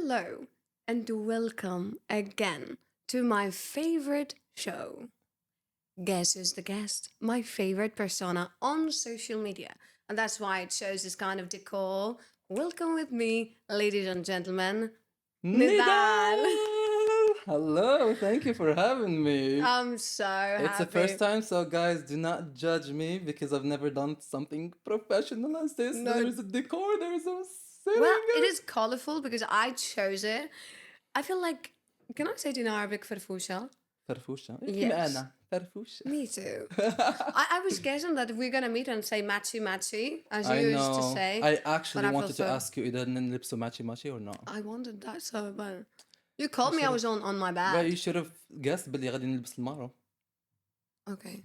Hello and welcome again to my favorite show. Guess who's the guest? My favorite persona on social media. And that's why it shows this kind of decor. Welcome with me, ladies and gentlemen, Nidal. Nidal! Hello, thank you for having me. I'm so It's the first happy. time, so guys, do not judge me because I've never done something professional as this. No, There's a decor, there's a well, setting. it is colorful because I chose it. I feel like, can I say it in Arabic فرفوشة? فرفوشة كيما Yes. أنا فرفوشة. Me too. I was guessing that we're gonna meet and say matchy matchy, as you I used to know. say. I But actually I feel wanted to so. ask you إذا نلبسوا ماتشي ماتشي or not. I wanted that so bad. You You called me. I should have. was on my Well, you bed. should have guessed بلي غادي نلبس المارو. Okay,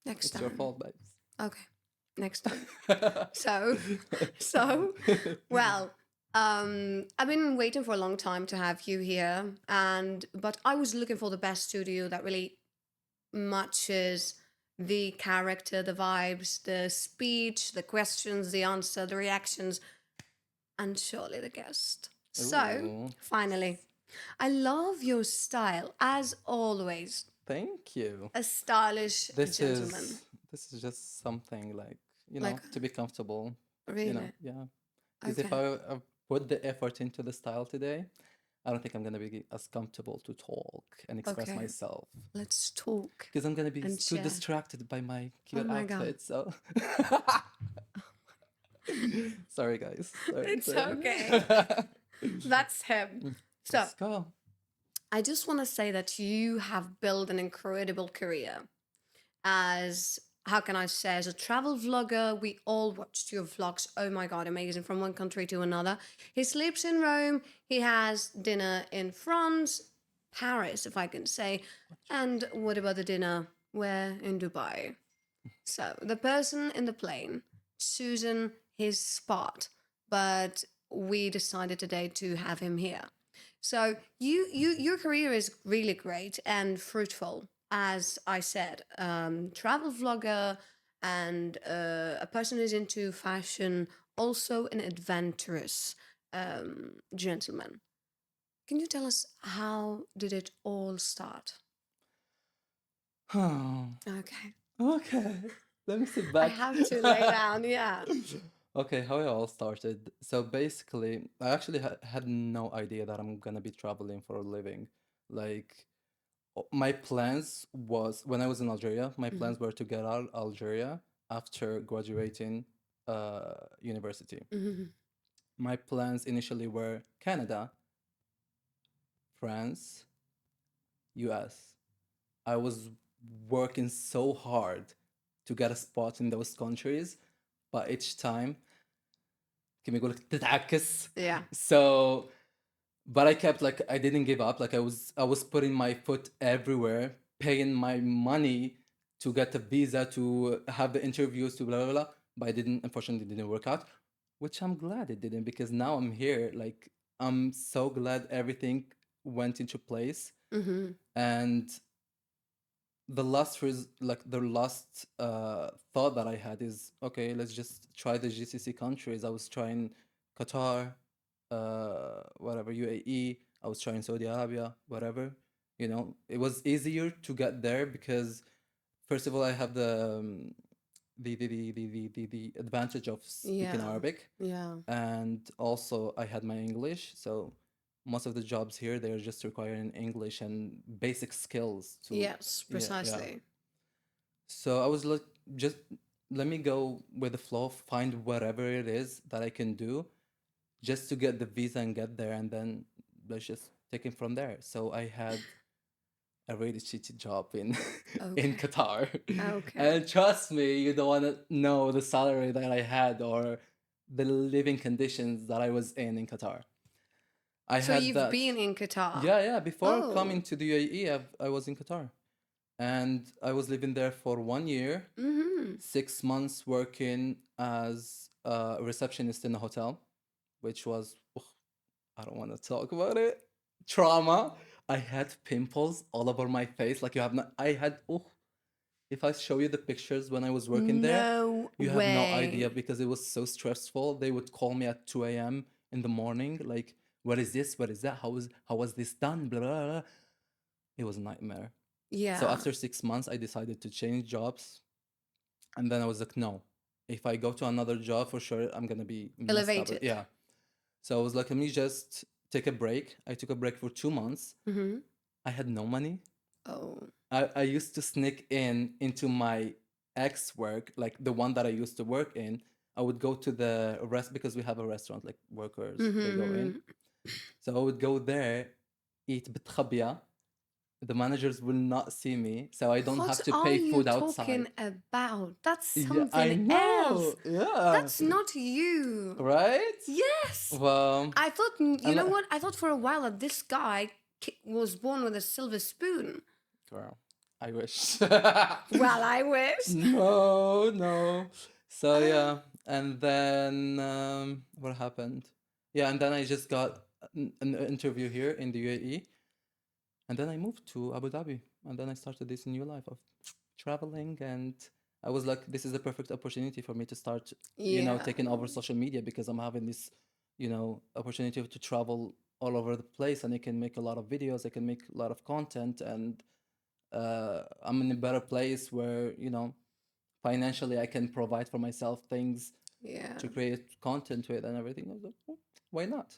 next It's your time. fault, babes. Okay, next time. So, well, I've been waiting for a long time to have you here, but I was looking for the best studio that really matches the character, the vibes, the speech, the questions, the answer, the reactions, and surely the guest. So, Ooh, finally, I love your style, as always. thank you. A stylish This gentleman. is this is just something like Like, to be comfortable. really? Yeah. Because if Okay. I put the effort into the style today, I don't think I'm gonna be as comfortable to talk and express Okay. myself. Let's talk Because I'm gonna be and too share. distracted by my Oh cute my God. outfit. So sorry, guys. Sorry, It's sorry. okay. That's him. So, Let's go. I just want to say that you have built an incredible career as, how can I say, as a travel vlogger. We all watched your vlogs. Oh my God, amazing. From one country to another. He sleeps in Rome. He has dinner in France, Paris, if I can say. And what about the dinner? Where? In Dubai. So the person in the plane, chosen his spot, but we decided today to have him here. So your career is really great and fruitful, as I said. Travel vlogger and a person who's into fashion, also an adventurous gentleman. Can you tell us how did it all start? Okay, Okay. Let me sit I back. have to lay down. Yeah. Okay, how it all started. So basically, I actually had no idea that I'm gonna be traveling for a living. Like, my plans was when I was in Algeria, my Mhm. plans were to get out Algeria after graduating university. Mhm. My plans initially were Canada, France, US. I was working so hard to get a spot in those countries, but each time كما يقولك تتعكس. Yeah. So, but I kept like I didn't give up. Like I was putting my foot everywhere, paying my money to get a visa, to have the interviews, to blah blah blah. But I didn't. Unfortunately, it didn't work out, which I'm glad it didn't, because now I'm here. Like, I'm so glad everything went into place. Mm-hmm. And the last thought that I had is, okay, let's just try the GCC countries. I was trying Qatar, whatever, UAE. I was trying Saudi Arabia, whatever. It was easier to get there because, first of all, I have the advantage of speaking Yeah. Arabic, Yeah. and also I had my English. So most of the jobs here, they're just requiring English and basic skills to. Yes, Yeah. precisely. So I was like, just let me go with the flow, find whatever it is that I can do just to get the visa and get there, and then let's just take it from there. So I had a really shitty job in in Okay. Qatar. Okay. And trust me, you don't want to know the salary that I had or the living conditions that I was in Qatar. I So had you've that. been in Qatar? Yeah, yeah. Before Oh. coming to the UAE, I was in Qatar, and I was living there for 1 year, Mm-hmm. 6 months working as a receptionist in a hotel, which was, I don't want to talk about it. Trauma. I had pimples all over my face. Like, you have not. I had. If I show you the pictures when I was working there, No you have no idea, way. because it was so stressful. They would call me at 2 a.m. in the morning, like, what is this, what is that, how was this done, blah blah blah. It was a nightmare. So Yeah. after 6 months, I decided to change jobs, and then I was like, no, if I go to another job, for sure I'm gonna be messed up. Elevated. Yeah. So I was like, let me just take a break. I took a break for 2 months. Mm-hmm. I had no money. Oh. I used to sneak into my ex work, like the one that I used to work in. I would go to the rest because we have a restaurant, like workers, they go in. Mm-hmm. So I would go there, eat بتخبية. The managers will not see me, so I don't What have to are pay you food talking outside. about? That's Yeah, I something else. know. Yeah. That's not you. Right? Yes. Well, I thought, you and know what? I thought for a while that this guy was born with a silver spoon. girl, I wish. Well, I wish. No, no. So yeah, and then what happened? Yeah, and then I just got an interview here in the UAE, and then I moved to Abu Dhabi, and then I started this new life of traveling, and I was like, this is the perfect opportunity for me to start, Yeah. taking over social media because I'm having this, opportunity to travel all over the place, and I can make a lot of videos, I can make a lot of content, and I'm in a better place where financially I can provide for myself things Yeah. to create content with and everything. I was like, "Oh, why not?"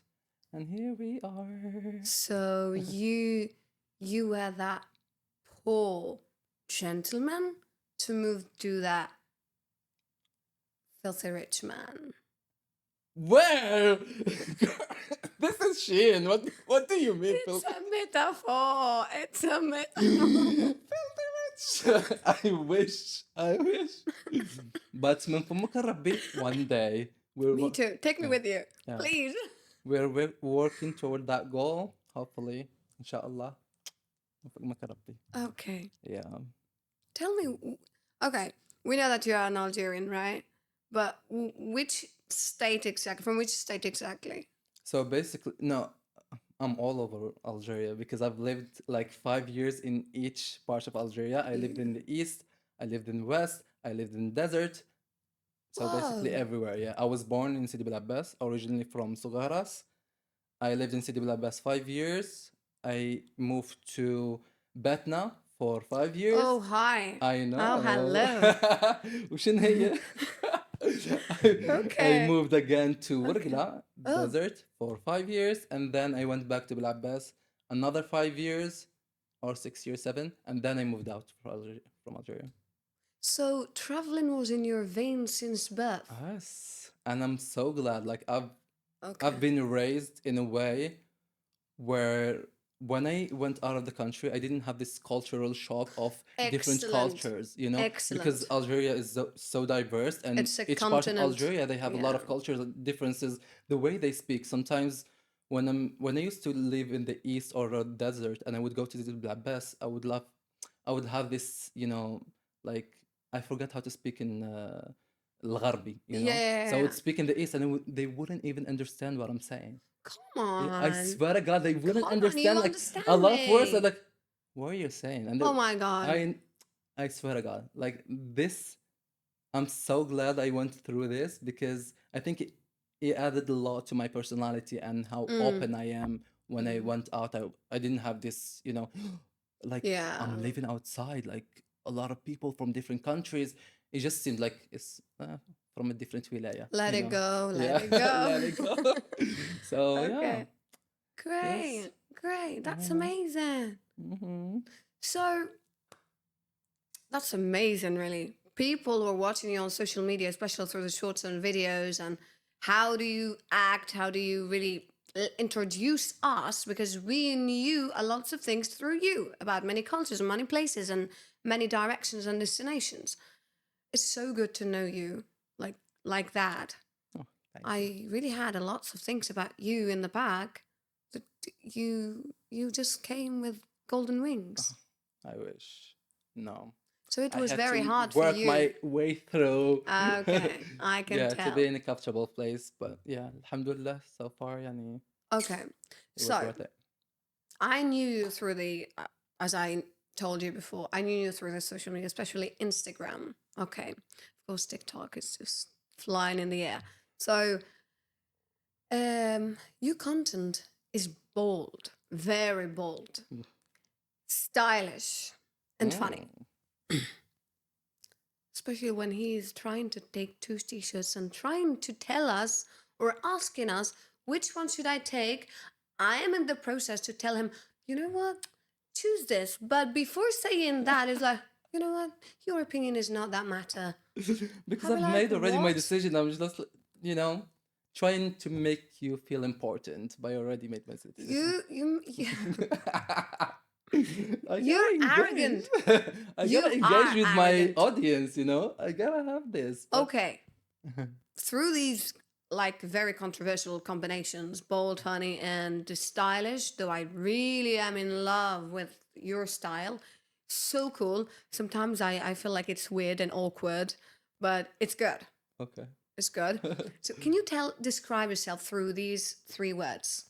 And here we are. So you were that poor gentleman to move to that filthy rich man. Where? This is Shein. What do you mean? It's a metaphor. It's a metaphor. Filthy rich. I wish. But من فمك ربي, one day Me too. Take me with you, Yeah. please. we're working toward that goal. Hopefully, inshallah. من فمك ربي. Okay. Yeah. Tell me. Okay, we know that you are an Algerian, right? But which state exactly? From which state exactly? So basically, no, I'm all over Algeria because I've lived like 5 years in each part of Algeria. I lived in the east, I lived in west, I lived in desert. So basically Whoa. everywhere. Yeah, I was born in Sidi Bel Abbas, originally from Sogaras. I lived in Sidi Bel Abbas 5 years. I moved to Batna for 5 years. Oh, hi. I know. Oh, hello. وشن هي؟ I Okay. moved again to Okay. Wargla Oh. desert for 5 years, and then I went back to Bel Abbas another 5 years, or 6 years, seven, and then I moved out from Algeria. So traveling was in your veins since birth. Yes, and I'm so glad. Like I've Okay. been raised in a way where when I went out of the country, I didn't have this cultural shock of different Excellent. cultures, because Excellent. Algeria is so diverse, and It's a each part of continent. Algeria they have a lot of Yeah. cultures and differences. The way they speak sometimes. When I used to live in the east or a desert, and I would go to the Blabes, I would have this, like I forgot how to speak in الغربي, So I would Yeah. speak in the east, and they wouldn't even understand what I'm saying. Come I on. swear to God, they wouldn't Come on, you understand. Like understand a lot of words are me. like, what are you saying? And Oh my God. I swear to God, like this, I'm so glad I went through this because I think it added a lot to my personality and how open I am when I went out. I didn't have this, like Yeah. I'm living outside, like a lot of people from different countries. It just seemed like it's from a different wilaya. Let it go. Let Yeah, it go. let it go. So Okay. yeah. Great. Yes. Great. That's Mhm. amazing. Mm-hmm. So that's amazing, really. People who are watching you on social media, especially through the shorts and videos, and how do you act? How do you really introduce us? Because we knew a lot of things through you about many cultures and many places and many directions and destinations. It's so good to know you like that. Oh, thank you. I really had a lots of things about you in the bag, but you just came with golden wings. I wish. No. So it I was had very to hard for work you. my way through. Okay, I can Yeah, tell. to be in a comfortable place. But yeah, alhamdulillah, so far, yani, Okay, it was so worth it. I knew you through as I told you before, I knew you through the social media, especially Instagram. Okay, of course, TikTok is just flying in the air. So, your content is bold, very bold, stylish, and funny. Mm. Especially when he's trying to take two t-shirts and trying to tell us or asking us which one should I take. I am in the process to tell him, you know what, choose this. But before saying that, it's like, you know what, your opinion is not that matter. Because I'll be I've like, made already my what? decision. I'm just, you know, trying to make you feel important, but I already made my decision. You I you're gotta engage. arrogant. I gotta You engage are with my arrogant. audience, you know? I gotta have this. But Okay. Through these like very controversial combinations, bold, funny, and stylish, though I really am in love with your style. So cool. Sometimes I feel like it's weird and awkward, but it's good. okay. It's good. So can you describe yourself through these three words?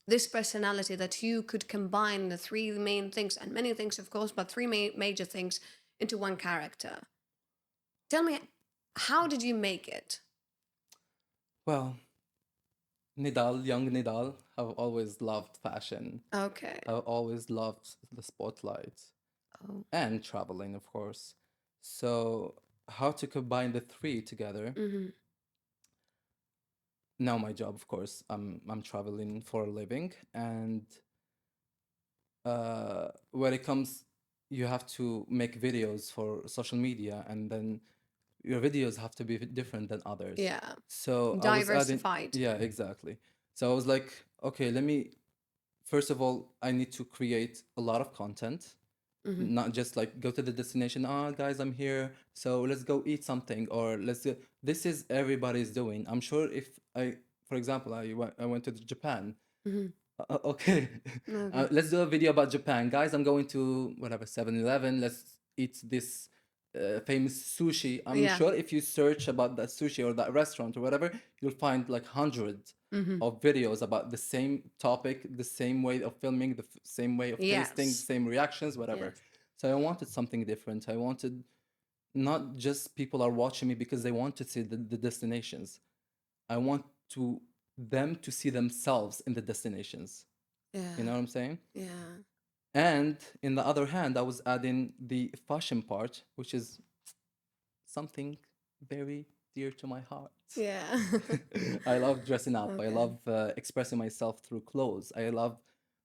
This personality that you could combine the three main things and many things, of course, but three major things into one character. Tell me, how did you make it? Well, Nidal, young Nidal, have always loved fashion. Okay. I've always loved the spotlight Oh. and traveling, of course. So, how to combine the three together? Mm-hmm. Now, my job, of course, I'm traveling for a living, and when it comes, you have to make videos for social media, and then your videos have to be different than others. Yeah. So I was adding, Diversified. yeah, exactly. So I was like, okay, let me, first of all, I need to create a lot of content, Mm-hmm. not just like go to the destination. Ah, guys, I'm here, so let's go eat something, or let's do. This is everybody's doing. I'm sure if I, for example, I went to Japan. Mm-hmm. Okay, Okay. let's do a video about Japan, guys. I'm going to whatever 7-Eleven. Let's eat this famous sushi. I'm Yeah. sure if you search about that sushi or that restaurant or whatever, you'll find like hundreds Mm-hmm. of videos about the same topic, the same way of filming, the same way of tasting, Yes. same reactions, whatever. Yes. So I wanted something different. I wanted not just people are watching me because they want to see the destinations. I want to them to see themselves in the destinations. You know Yeah. what I'm saying? Yeah. And in the other hand, I was adding the fashion part, which is something very dear to my heart. Yeah. I love dressing up. I Okay. love expressing myself through clothes. I love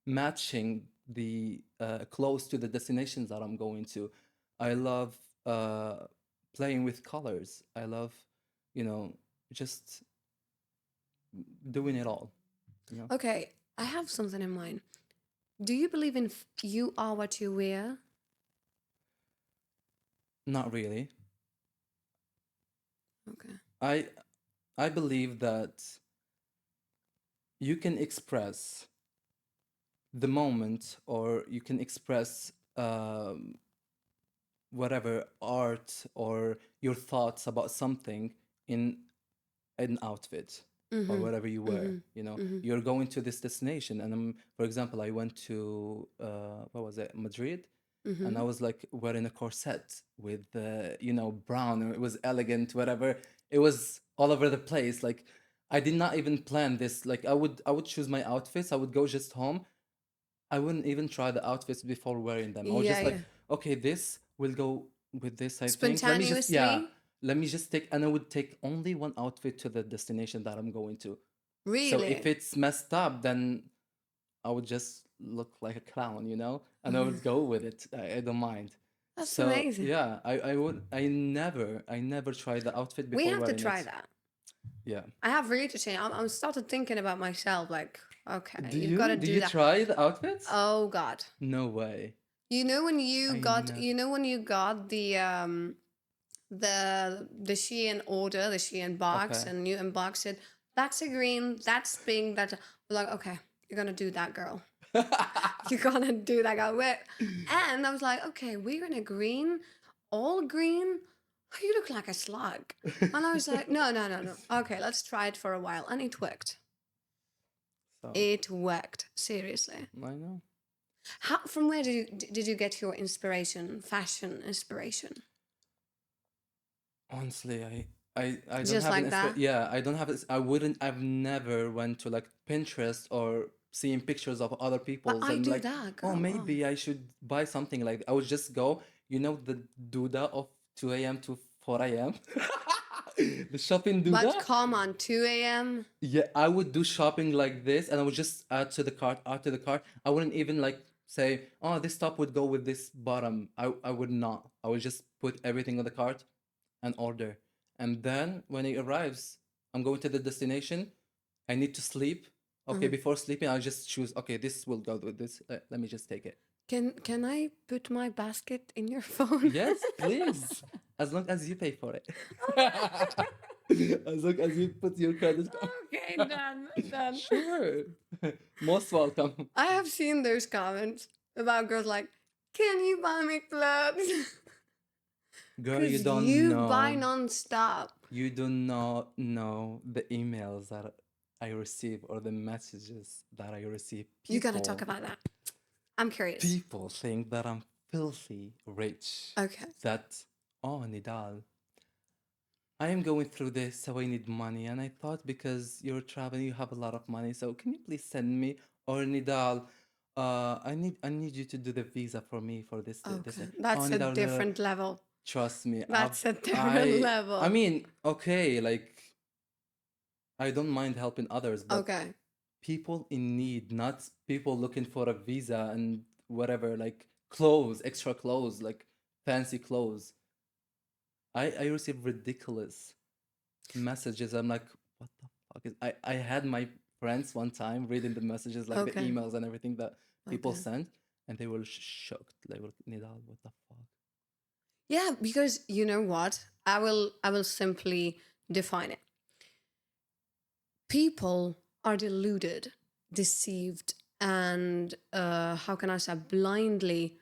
matching the clothes to the destinations that I'm going to. I love uh, playing with colors. I love, you know, just doing it all. You know, Okay. I have something in mind. Do you believe in you are what you wear? not really. Okay. I I believe that you can express the moment, or you can express whatever art or your thoughts about something in an outfit or Mm-hmm. whatever you wear. Mm-hmm. You know, Mm-hmm. you're going to this destination, and for example, I went to what was it, Madrid, and Mm-hmm. I was like wearing a corset with brown, and it was elegant, whatever. It was all over the place. Like I did not even plan this. Like I would choose my outfits. I would go just home. I wouldn't even try the outfits before wearing them. I was Yeah, just yeah. like, okay, this will go with this, I think. Spontaneously? Let me just take, and I would take only one outfit to the destination that I'm going to. So if Really? it's messed up, then I would just look like a clown, and I would go with it. I don't mind. That's So amazing. yeah, I never try the outfit We before have to wearing try it. that. Yeah. I have really to change. I'm started thinking about myself. Like, okay, Do you've got to you do do you that. try the outfits? Oh God. No way. You know when you I got, know. the Shein order, the Shein box, Okay. and you unbox it. That's a green. That's pink. That's we're like, okay, you're gonna do that, girl. You're gonna do that, girl. And I was like, okay, we're in a green, all green. You look like a slug. And I was like, no, no, no, no. Okay, let's try it for a while. And it worked. So It worked. Seriously. I know. How from where did you get your inspiration, fashion inspiration? Honestly, I don't Just have an like that? yeah, I don't have this. I've never went to like Pinterest or seeing pictures of other But people's I and do like, that, oh, girl. Oh. maybe I should buy something. Like I would just go, you know, the Duda of 2 a.m. to 4 a.m. The shopping But Duda. come on, 2 a.m. Yeah, I would do shopping like this, and I would just add to the cart. I wouldn't even like say, "Oh, this top would go with this bottom." I would not. I would just put everything on the cart and order. And then when it arrives, I'm going to the destination. I need to sleep. Okay, before sleeping, I'll just choose. Okay, this will go with this. Let me just take it. Can I put my basket in your phone? Yes, please. As long as you pay for it. As long as you put your credit card. Okay, done, done. Sure. Most welcome. I have seen those comments about girls like, "Can you buy me clothes?" Girl, you Because don't you buy know. non-stop. You do not know the emails that I receive or the messages that I receive. You're gonna talk about that. I'm curious. People think that I'm filthy rich. Okay. That, oh, Nidal, I am going through this, so I need money. And I thought because you're traveling, you have a lot of money. So can you please send me? Or Nidal, I need you to do the visa for me for this. Okay. Oh, That's a Nidal, different level. trust me. That's a different level. I mean, okay, like I don't mind helping others, but Okay. people in need, not people looking for a visa and whatever, like clothes, extra clothes, like fancy clothes. I receive ridiculous messages. I'm like, what the fuck is I had my friends one time reading the messages, like the Okay. emails and everything that people Okay. sent, and they were shocked. They were, Nidal, what the fuck? Yeah, because you know what? I will simply define it. People are deluded, deceived, and how can I say blindly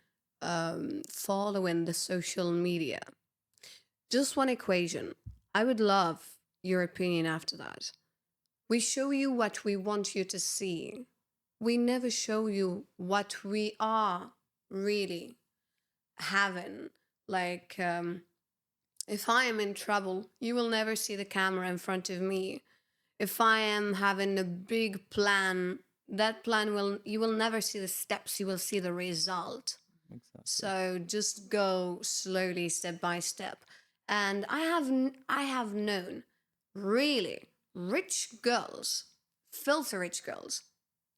following the social media. Just one equation. I would love your opinion after that. We show you what we want you to see. We never show you what we are really having. Like, if I am in trouble, you will never see the camera in front of me. If I am having a big plan, that plan you will never see the steps, you will see the result. Exactly. So just go slowly, step by step. And I have known really rich girls, filthy rich girls.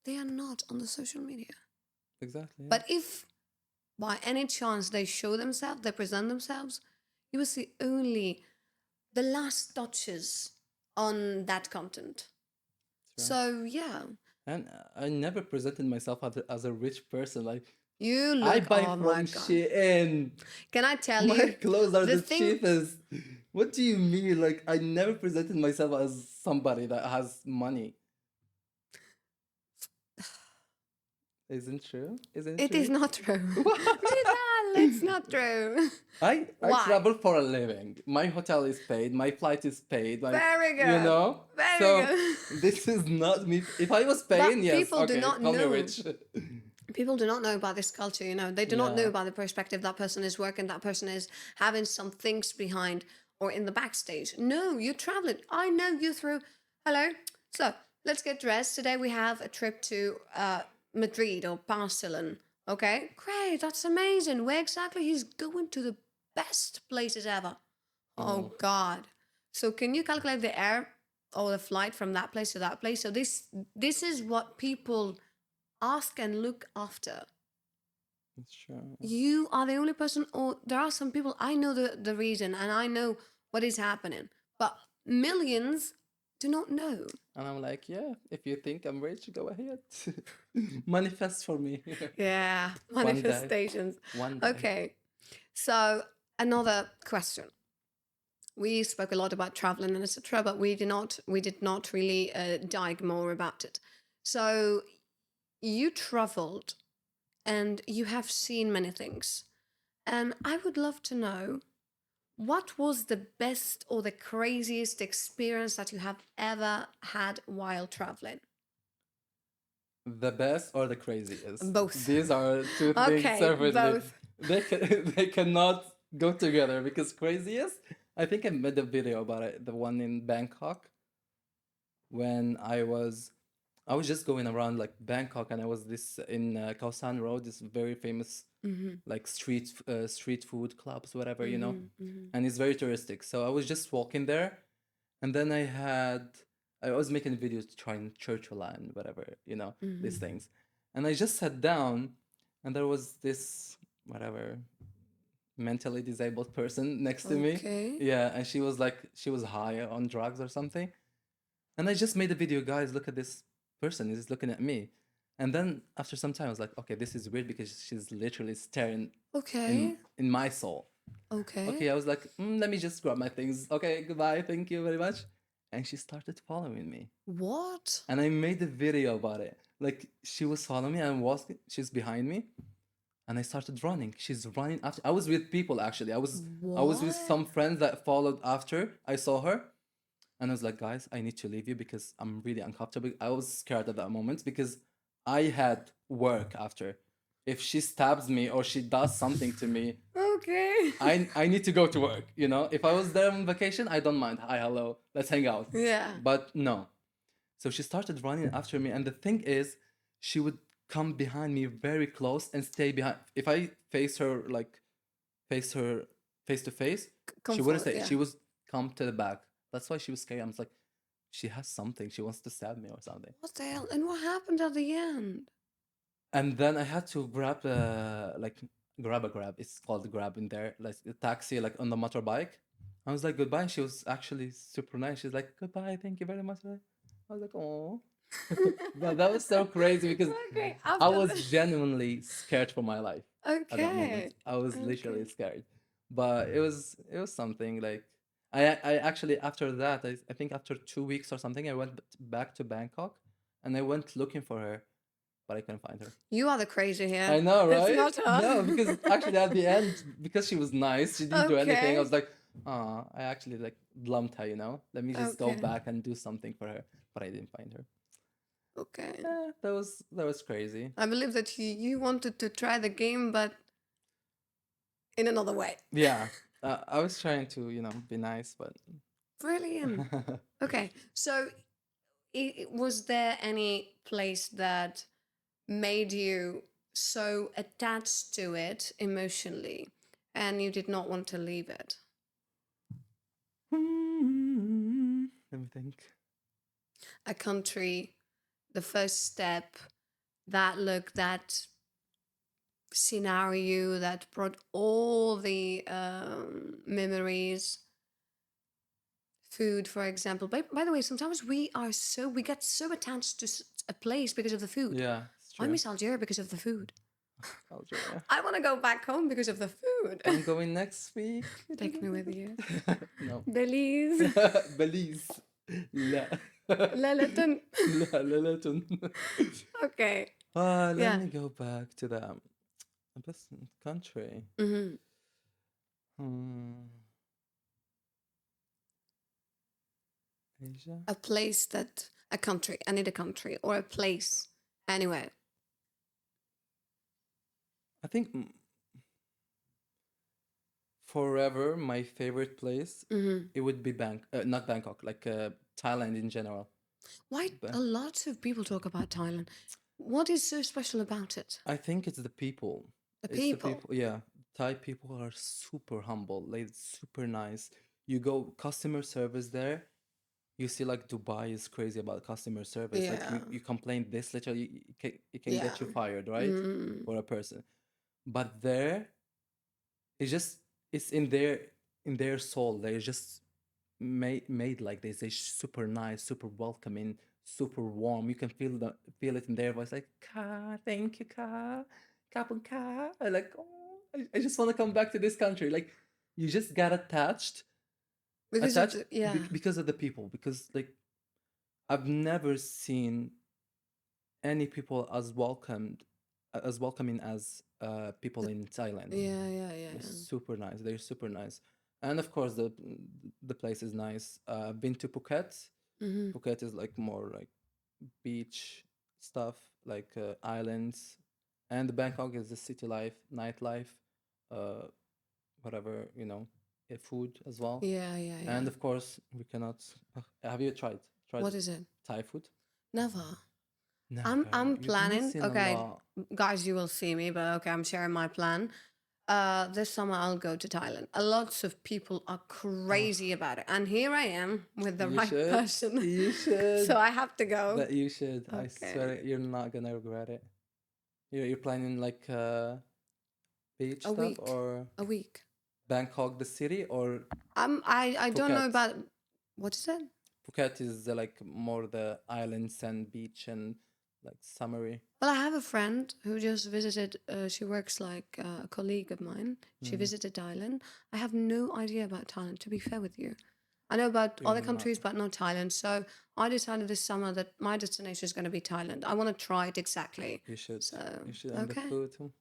They are not on the social media. Exactly. Yeah. But if by any chance they show themselves, they present themselves, you will see only the last touches on that content. That's right. So yeah, And I never presented myself as a rich person. Like you I look. buy Oh my from god! Shein. Can I tell My you clothes are the the thing? cheapest. What do you mean? Like I never presented myself as somebody that has money. Isn't true? Isn't It true? is not true. Nidal, it's not true. I Why? travel for a living. My hotel is paid. My flight is paid. My Very you good. know. Very So good. this is not me. If I was But paying, yes, people do okay, not call me know. rich. People do not know about this culture, you know. They do not know Yeah. about the perspective that person is working, that person is having some things behind or in the backstage. No, you're traveling. I know you through. Hello. So let's get dressed. Today we have a trip to Madrid or Barcelona. Okay, great. That's amazing. Where exactly? He's going to the best places ever. Oh God. So can you calculate the air or the flight from that place to that place? So this is what people ask and look after. That's true. You are the only person, or there are some people, I know the reason and I know what is happening, but millions do not know. And I'm like, yeah, if you think I'm rich, go ahead. Manifest for me. Yeah, One day. manifestations. One day. Okay, so another question. We spoke a lot about traveling and etc., but we did not really dive more about it. So you traveled and you have seen many things. And I would love to know what was the best or the craziest experience that you have ever had while traveling? The best or the craziest? Both. These are two things Okay, separately. both. They cannot go together because craziest. I think I made a video about it. The one in Bangkok when I was I was just going around like Bangkok, and I was this in Khao San Road, this very famous Mm-hmm. like street food clubs, whatever, Mm-hmm. Mm-hmm. and it's very touristic. So I was just walking there, and then I was making videos trying Churchula and whatever, these Mm-hmm. things, and I just sat down, and there was this whatever mentally disabled person next to me, Okay. yeah, and she was high on drugs or something, and I just made a video, guys, look at this person, he's looking at me. And then after some time, I was like, okay, this is weird because she's literally staring Okay. in my soul. Okay. Okay, I was like, let me just grab my things. Okay, goodbye, thank you very much. And she started following me. What? And I made a video about it. Like, she was following me and she's behind me. And I started running. She's running after. I was with people actually. I was with What? some friends that followed after I saw her. And I was like, guys, I need to leave you because I'm really uncomfortable. I was scared at that moment because I had work after. If she stabs me or she does something to me, Okay. I need to go to work. If I was there on vacation, I don't mind. Hi, hello, let's hang out. Yeah. But no. So she started running after me, and the thing is, she would come behind me very close and stay behind. If I face her face to face, Come she wouldn't forward. say. Yeah. She was come to the back. That's why she was scared. I was like, she has something. She wants to stab me or something. What the hell? And what happened at the end? And then I had to grab a grab. It's called grab in there, like a taxi, like on the motorbike. I was like goodbye. And she was actually super nice. She's like goodbye, thank you very much. I was like oh, but that was so crazy because Okay. I After was genuinely scared for my life at that moment. Okay. I was Okay. literally scared, but it was something like I actually after that I think after 2 weeks or something I went back to Bangkok and I went looking for her, but I couldn't find her. You are the crazy here. I know, It's right? not her. No, because actually at the end, because she was nice, she didn't do anything. I Okay. was like, oh, I actually like lumped her. Let me just go Okay. back and do something for her, but I didn't find her. Okay. That was crazy. I believe that you wanted to try the game, but in another way. Yeah, I was trying to be nice, but Brilliant. Okay. So, was there any place that made you so attached to it emotionally and you did not want to leave it? let me think. A country, the first step, that look, that scenario that brought all the memories. Food, for example. By the way, sometimes we get so attached to a place because of the food. Yeah, it's I true. miss Algeria because of the food. Algeria. I want to go back home because of the food. I'm going next week. Take me with you. No. Belize. Belize. لا. Lalaton. لا لا تن. Okay. Let Yeah. me go back to the best country. Hmm. Hmm. Asia. A place that a country. I need a country or a place anywhere. I think forever my favorite place Hmm. it would be not Bangkok, like Thailand in general. Why Ba- a lot of people talk about Thailand? What is so special about it? I think it's the people. The It's the people. people. Yeah, Thai people are super humble, like super nice. You go customer service there. You see, like Dubai is crazy about customer service. Like Yeah. you complain this little, it can Yeah. get you fired, right? Mm. For a person. But there, it's in their soul. They're just made like this. They're super nice, super welcoming, super warm. You can feel it in their voice, like ka, thank you, ka, kapun ka. I like, oh, I just want to come back to this country. Like, you just got Because of attached the, yeah. because of the people. Because like I've never seen any people as welcoming as people in Thailand. Yeah, yeah, yeah, They're yeah. super nice. They're super nice. And of course the place is nice. I've been to Phuket. Hmm. Phuket is like more like beach stuff, like islands. And Bangkok is the city life, nightlife, uh, whatever, food as well. Yeah, yeah, yeah. And of course, we cannot. Have you tried What is it? Thai food? Never. Never. I'm You've planning. missing a Okay, lot. guys, you will see me, but okay, I'm sharing my plan. This summer I'll go to Thailand. Lots of people are Oh, crazy about it, and here I am with the you right should. person, You so should. I have to go. That you should. I Okay, swear you're not gonna regret it. You're planning like beach a stuff week, or a week. Bangkok the city or I don't know Phuket. about what is it? Phuket is like more the island, sand, beach, and like summery. Well, I have a friend who just visited. She works like a colleague of mine. She Mm, visited Thailand. I have no idea about Thailand, to be fair with you. I know about you're other not. countries, but not Thailand. So I decided this summer that my destination is going to be Thailand. I want to try it exactly. You should. So, You should. And the okay. food too.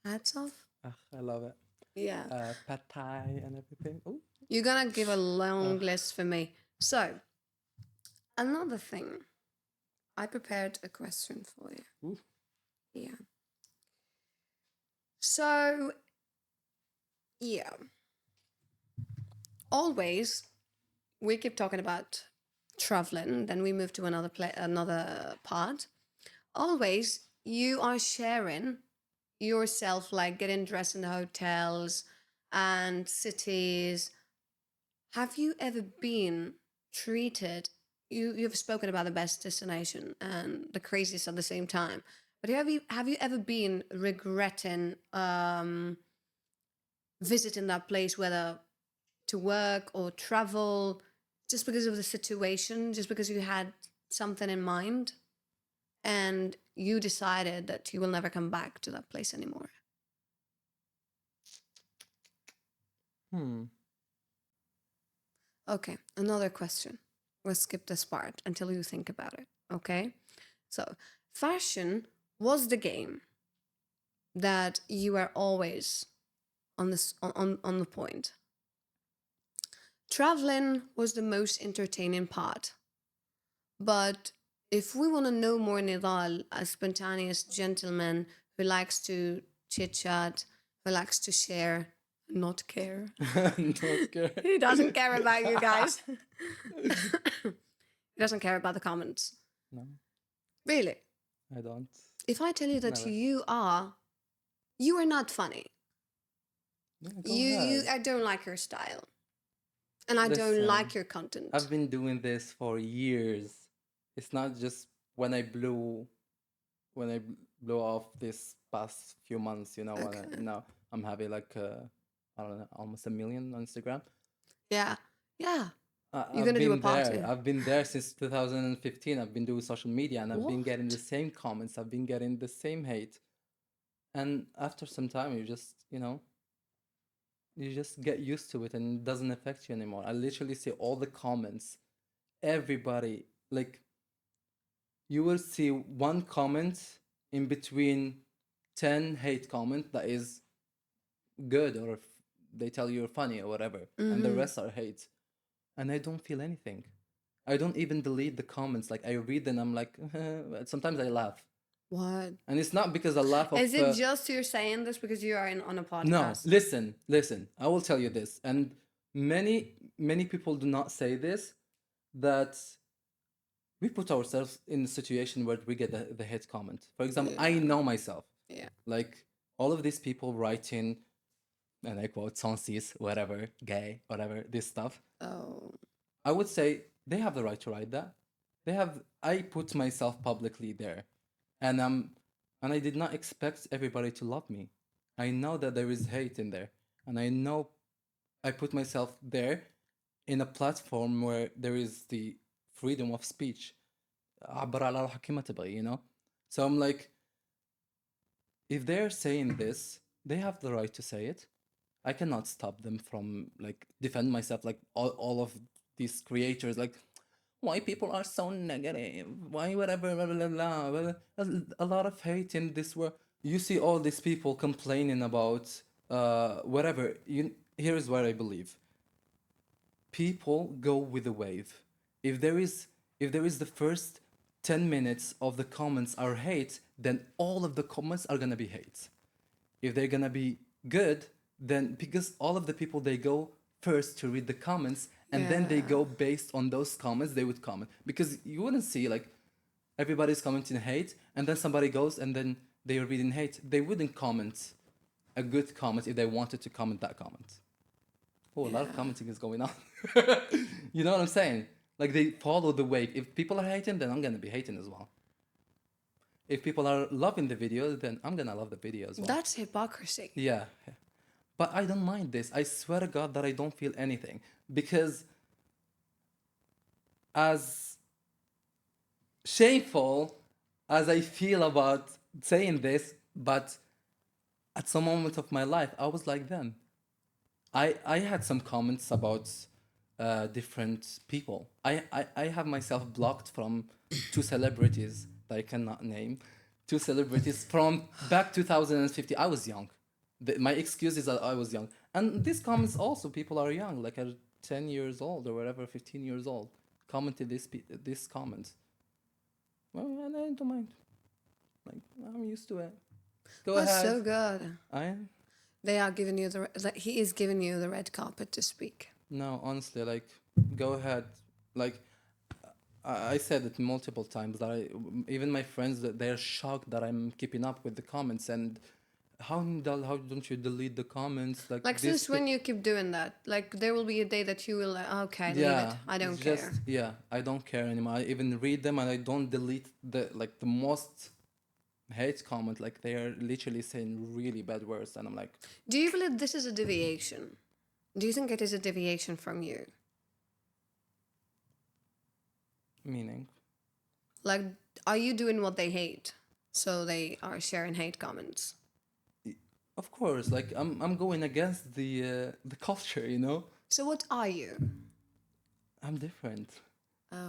Hats off. Ah, I love it. Yeah. Pad Thai and everything. Ooh. You're going to give a Uh, long list for me. So, another thing. I prepared a question for you. ooh. Yeah. So, yeah. Always, we keep talking about traveling, then we move to another part. Always, you are sharing yourself, like getting dressed in the hotels and cities. Have you ever been treated? You've spoken about the best destination and the craziest at the same time. But have you ever been regretting visiting that place, whether to work or travel, just because of the situation, just because you had something in mind and you decided that you will never come back to that place anymore? Hmm. Okay, another question. We'll skip this part until you think about it. Okay? So, fashion was the game that you were always on the point. Traveling was the most entertaining part. But if we want to know more Nidal, a spontaneous gentleman who likes to chit chat, who likes to share, not care. Not good. He doesn't care about you guys. He doesn't care about the comments. No, Really. I don't. If I tell you that Never. you are not funny. Yeah, go You ahead. I don't like your style. And I don't Listen, like your content. I've been doing this for years. It's not just when I blew off this past few months, when Okay. now I'm having like I don't know, almost a million on Instagram. Yeah. Yeah. You're I've gonna do a been there. party. I've been there since 2015. I've been doing social media and I've been getting the What? same comments. I've been getting the same hate. And after some time, you just get used to it and it doesn't affect you anymore. I literally see all the comments. Everybody, like, you will see one comment in between 10 hate comment that is good or they tell you you're funny or whatever, and the Mm-hmm. rest are hate. And I don't feel anything. I don't even delete the comments. Like, I read them, I'm like, sometimes I laugh. What? And it's not because I laugh of Is it just you're saying this because you are on a no, podcast? listen. I will tell you this, and many people do not say this, that we put ourselves in a situation where we get the hate comment. For example, I Yeah. know myself, Yeah. like all of these people writing, and I quote "sensis," whatever, gay, whatever, this stuff. Oh. I would say they have the right to write that. They have. I put myself publicly there, and and I did not expect everybody to love me. I know that there is hate in there, and I know I put myself there in a platform where there is the freedom of speech. عبر على روحك كما تبغي, So I'm like, if they're saying this, they have the right to say it. I cannot stop them from like defend myself, like all of these creators, like why people are so negative, why whatever, blah, blah, blah, blah. A lot of hate in this world. You see all these people complaining about whatever. Here's what I believe: people go with the wave. If there is the first 10 minutes of the comments are hate, then all of the comments are gonna be hate. If they're gonna be good, then because all of the people they go first to read the comments and then they Yeah. go based on those comments, they would comment. Because you wouldn't see like everybody's commenting hate, and then somebody goes and then they are reading hate. They wouldn't comment a good comment if they wanted to comment that comment. Oh, a lot of Yeah. commenting is going on. You know what I'm saying? Like they follow the wave. If people are hating, then I'm gonna be hating as well. If people are loving the video, then I'm gonna love the video as well. That's hypocrisy. Yeah. But I don't mind this. I swear to God that I don't feel anything. Because as shameful as I feel about saying this, but at some moment of my life, I was like them. I had some comments about different people. I have myself blocked from two celebrities that I cannot name. Two celebrities from back 2050. I was young. My excuse is that I was young. And these comments also, people are young, like are 10 years old or whatever, 15 years old, commented this comment. Well, and I don't mind. Like, I'm used to it. Go That's ahead. so good. I They are giving you like he is giving you the red carpet to speak. No, honestly, like, go ahead. Like, I said it multiple times that even my friends, that they're shocked that I'm keeping up with the comments and how Nidal, how don't you delete the comments? Like Like this, since when you keep doing that? Like there will be a day that you will like, okay, leave yeah, it. I don't it's care. just yeah, I don't care anymore. I even read them and I don't delete the most hate comment. Like they are literally saying really bad words, and I'm like, Do you believe this is a deviation? Do you think it is a deviation from you? meaning. Like, are you doing what they hate? So they are sharing hate comments. Of course, like I'm going against the culture, you know. So what are you? I'm different.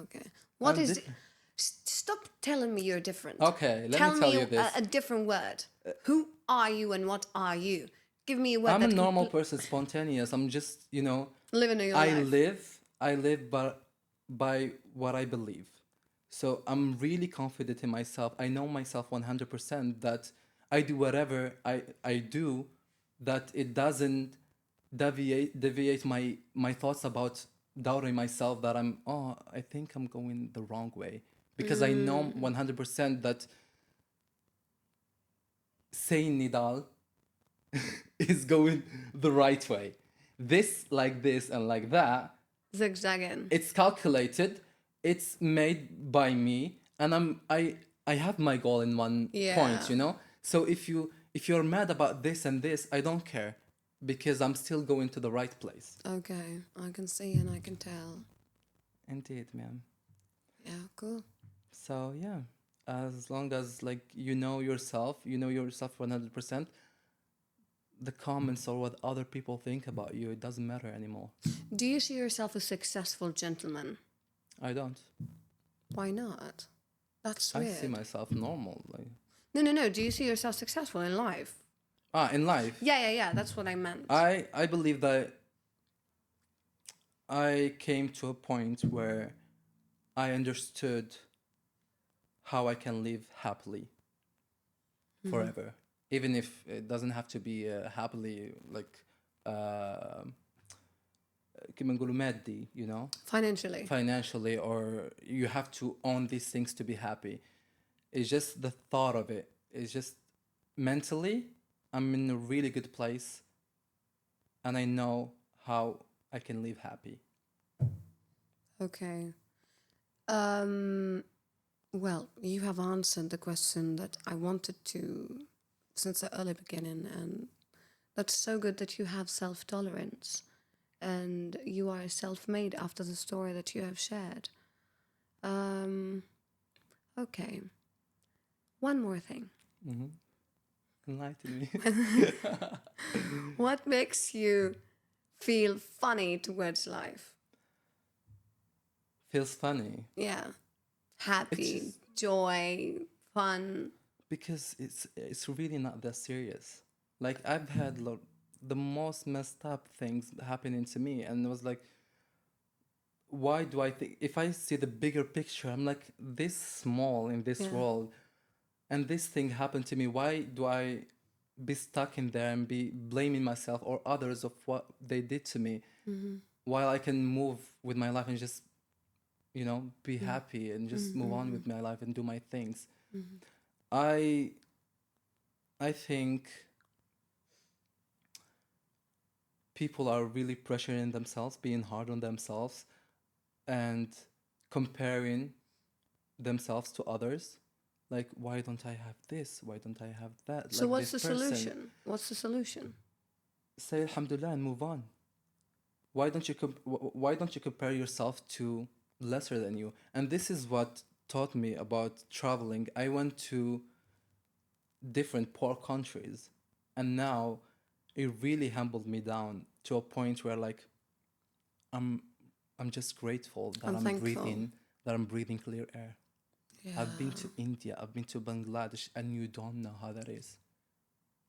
Okay. What I'm is? different. Stop telling me you're different. Okay, let Tell me tell me you this. a different word. Who are you and what are you? Give me a word I'm a that normal person, spontaneous. I'm just, living your I life. live by what I believe. So I'm really confident in myself. I know myself 100% that I do whatever I do, that it doesn't deviate my thoughts about doubting myself, that I think I'm going the wrong way. Because I know 100% that saying Nidal is going the right way. This and like that, Zigzagging. it's calculated, it's made by me, and I have my goal in one point, Yeah. So if you're mad about this and this, I don't care, because I'm still going to the right place. Okay. I can see and I can tell. Indeed, man. Yeah. Cool. So yeah, as long as like you know yourself 100%, the comments or what other people think about you, it doesn't matter anymore. Do you see yourself a successful gentleman? I don't. Why not? That's I see weird. myself normal. Like, No. Do you see yourself successful in life? in life, Yeah. That's what I meant. I believe that I came to a point where I understood how I can live happily forever, even if it doesn't have to be happily like كما نقولوا مادي, Financially. financially, or you have to own these things to be happy. It's just the thought of it. It's just mentally, I'm in a really good place, and I know how I can live happy. Okay. Well, you have answered the question that I wanted to since the early beginning, and that's so good that you have self-tolerance and you are self-made after the story that you have shared. Okay. One more thing. Enlighten me. What makes you feel funny towards life? Feels funny Yeah. Happy, just- joy, fun. because it's really not that serious. Like I've had the most messed up things happening to me, and it was like, why do I think, if I see the bigger picture, I'm like this small in this Yeah. world, and this thing happened to me. Why do I be stuck in there and be blaming myself or others of what they did to me, while I can move with my life and just be happy and just move on with my life and do my things. Mhm. I I think people are really pressuring themselves, being hard on themselves, and comparing themselves to others. Like, why don't I have this? Why don't I have that? So Like what's this the person. solution? What's the solution? Say Alhamdulillah and move on. Why don't you compare yourself to lesser than you? And this is what taught me about traveling. I went to different poor countries, and now it really humbled me down to a point where like I'm I'm just grateful that I'm thankful. I'm breathing clear air. I've been Yeah. to India, I've been to Bangladesh, and you don't know how that is.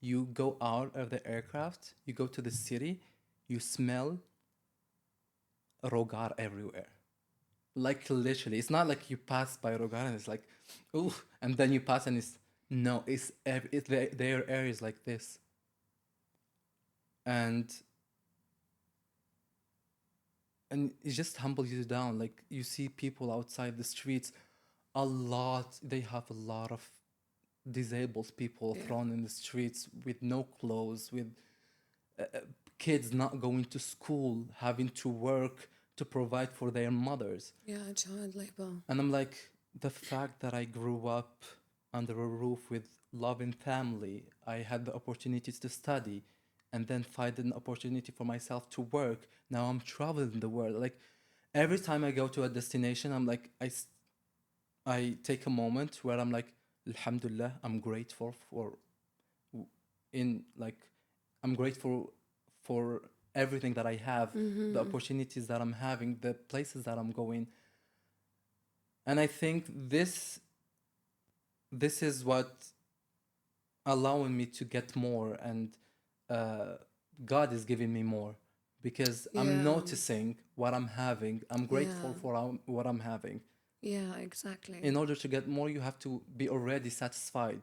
You go out of the aircraft, you go to the city, you smell rogar everywhere. Like literally, it's not like you pass by rogar and it's like, ooh, and then you pass and it's no, their air is like this, and it just humbles you down. Like you see people outside the streets, they have a lot of disabled people Yeah. thrown in the streets with no clothes, with kids not going to school, having to work to provide for their mothers. Yeah, child labor. And I'm like, the fact that I grew up under a roof with loving family, I had the opportunities to study and then find an opportunity for myself to work. Now I'm traveling the world. Like every time I go to a destination, I'm like, I take a moment where I'm like, Alhamdulillah, I'm grateful in like, I'm grateful for everything that I have, the opportunities that I'm having, the places that I'm going. And I think this is what allowing me to get more, and uh, God is giving me more because I'm Yeah. noticing what I'm having. I'm grateful Yeah. for what I'm having. Yeah, exactly. In order to get more, you have to be already satisfied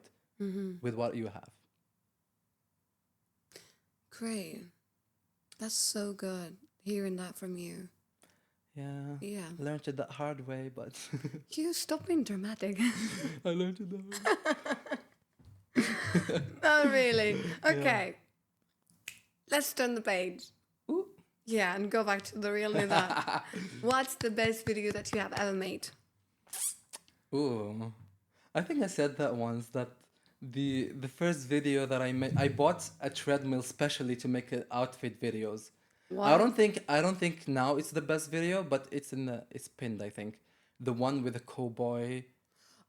with what you have. Great. That's so good hearing that from you. Yeah. Yeah. Learned it the hard way, but You stop being dramatic. I learned it the hard way. Not really. Yeah. Okay. Let's turn the page. Ooh. Yeah, and go back to the real Nidal. What's the best video that you have ever made? Ooh. I think I said that once that the first video that I made, I bought a treadmill specially to make outfit videos. Why? I don't think now it's the best video, but it's pinned, I think. The one with the cowboy.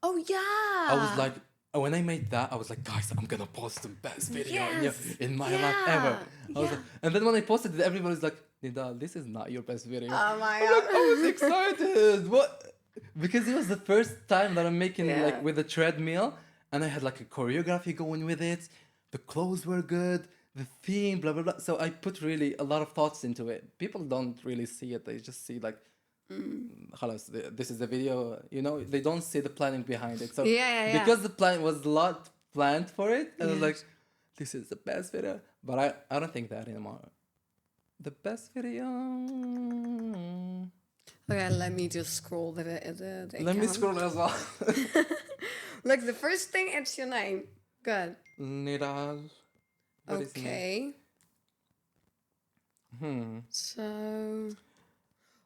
Oh I was yeah. like, when I made that, I was like, guys, I'm gonna post the best video Yes. in my life ever. Yeah. I was Yeah. like, and then when I posted it, everybody's like, Nidal, this is not your best video. Oh my I'm like, I was god. excited. What? Because it was the first time that I'm making Yeah. like with a treadmill, and I had like a choreography going with it. The clothes were good, the theme, blah blah blah. So I put really a lot of thoughts into it. People don't really see it; they just see like, خلاص, this is the video. They don't see the planning behind it. So Yeah, yeah, because the plan was a lot planned for it, and I was like, Yes. this is the best video. But I don't think that anymore. The best video. Okay, let me just scroll the Let me account. scroll as well. Look, the first thing, it's your name. Good. Nidal. What is name? Okay. Hmm. So,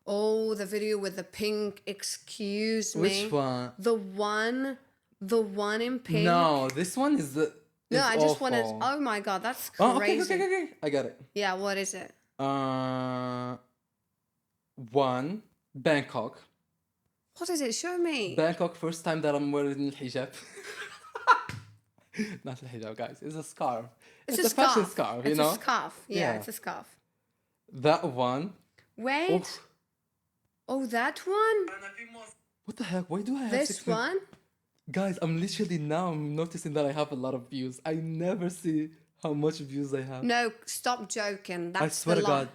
oh, the video with the pink. Excuse me. Which one? The one in pink. No, this one is the. No, is I just wanted. awful. Oh my god, that's Oh, crazy. okay. I got it. Yeah, what is it? One, Bangkok. What is it? Show me. Bangkok, first time that I'm wearing hijab. Not a hijab, guys. It's a scarf. It's a a fashion scarf. scarf, It's a scarf. Yeah, Yeah. it's a scarf. That one. Wait. Oof. Oh, that one? What the heck? Why do I have This 16? one? Guys, I'm noticing that I have a lot of views. I never see how much views I have. No, stop joking. That's I swear the to lie. God.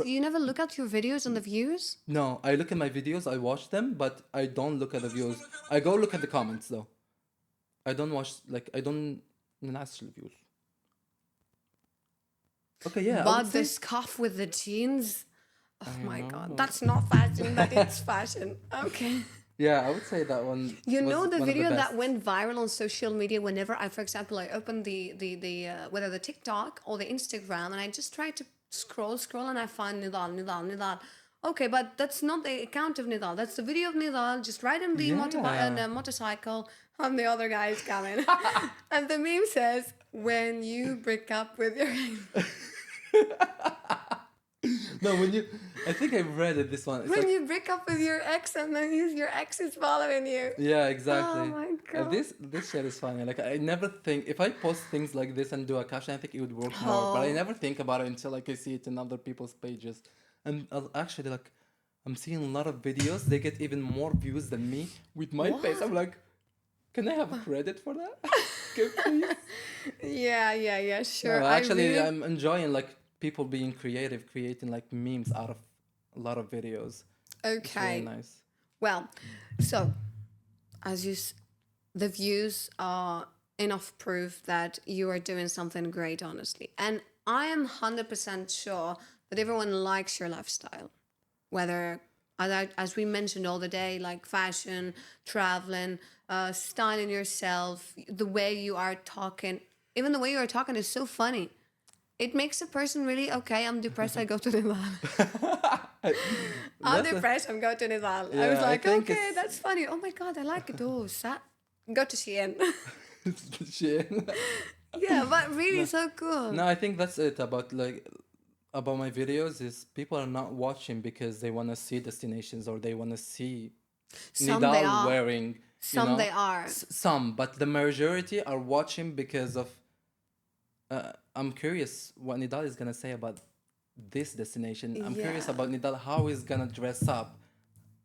You never look at your videos and the views? No, I look at my videos, I watch them, but I don't look at the views. I go look at the comments though. I don't watch, like, I don't ننعس views. Okay, yeah, I would But say the scarf with the jeans. Oh I my God. know. That's not fashion, but it's fashion. Okay. Yeah, I would say that one You was know the one of the video that best. went viral on social media whenever I, for example, I open the whether the TikTok or the Instagram, and I just try to scroll, and I find Nidal. Okay, but that's not the account of Nidal. That's the video of Nidal just riding the Yeah. motorcycle, and the other guy is coming. And the meme says, "When you break up with your No, when you, I think I've read it. This one, it's when like, you break up with your ex, and then your ex is following you." yeah, Oh exactly. my God. This shit is funny. Like I never think if I post things like this and do a caption, I think it would work more. But I Oh. never think about it until like I see it in other people's pages, and actually like I'm seeing a lot of videos. They get even more views than me with my face. What? I'm like, can I have credit for that? Okay, please. Yeah, sure. No, I actually, really I'm enjoying like people being creative, creating like memes out of a lot of videos. It's really okay. nice. Well, so as you, the views are enough proof that you are doing something great, honestly. And I am 100% sure that everyone likes your lifestyle, whether as we mentioned all the day, like fashion, traveling, styling yourself, the way you are talking. Even the way you are talking is so funny. It makes a person really okay. I'm depressed. I go to the I'm That's a, depressed. I'm going to Nidal. I was yeah, I like, think okay, it's that's funny. Oh my God, I like those. Go to Shein. shit. Yeah, but really No, so cool. no, I think that's it about like about my videos is people are not watching because they want to see destinations or they want to see Some they Nidal are. wearing, you Some know, they are. some, but the majority are watching because of. I'm curious what Nidal is gonna say about this destination. I'm curious Yeah. about Nidal how he's gonna dress up.